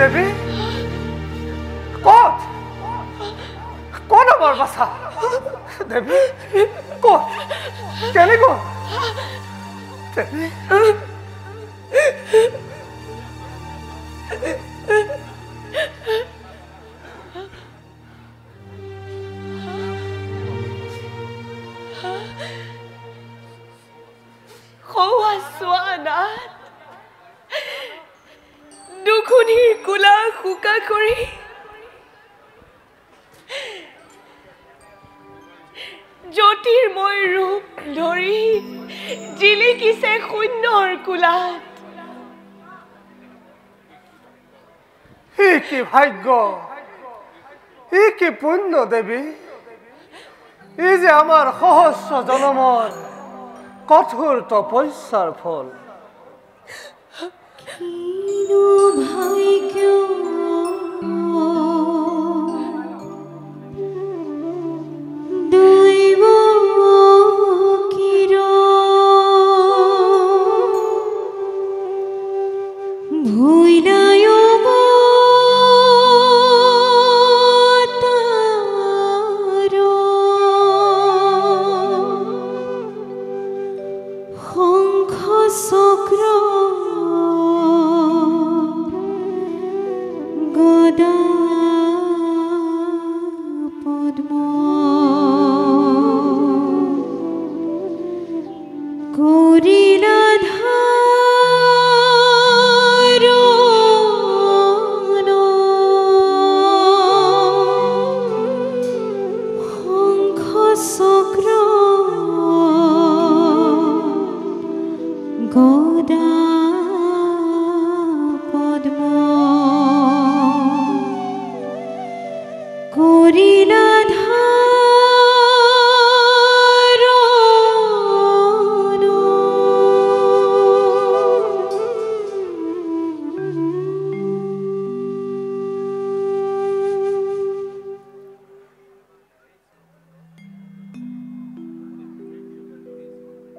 দেবী কত কোন আমাৰ বাসা দেবী কত কেন গো দেবী দুখনিৰ কুলা শুকা কৰি জ্যোতিৰ্ময় ৰূপ ধৰি জিলিকিছে শূন্যৰ কোলাত কি ভাগ্য কি পুণ্য দেবী এই যে আমাৰ সহস্ৰ জনমৰ কঠোৰ তপস্যাৰ ফল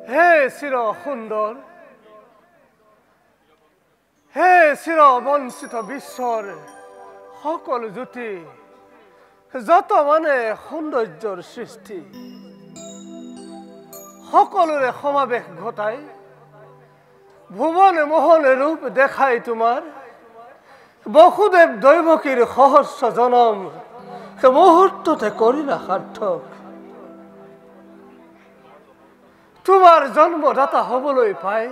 হে চিৰ সুন্দৰ হে চিৰ বঞ্চিত বিশ্বৰ সকলো জ্যোতি যত মানে সৌন্দৰ্যৰ সৃষ্টি সকলোৰে সমাবেশ ঘটাই ভুৱনে মোহনে ৰূপ দেখাই তোমাৰ বসুদেৱ দৈৱকীৰ সহস্ৰ জনম মুহূৰ্ততে কৰিলা সাৰ্থক তোমাৰ জন্মদাতা হবলৈ পায়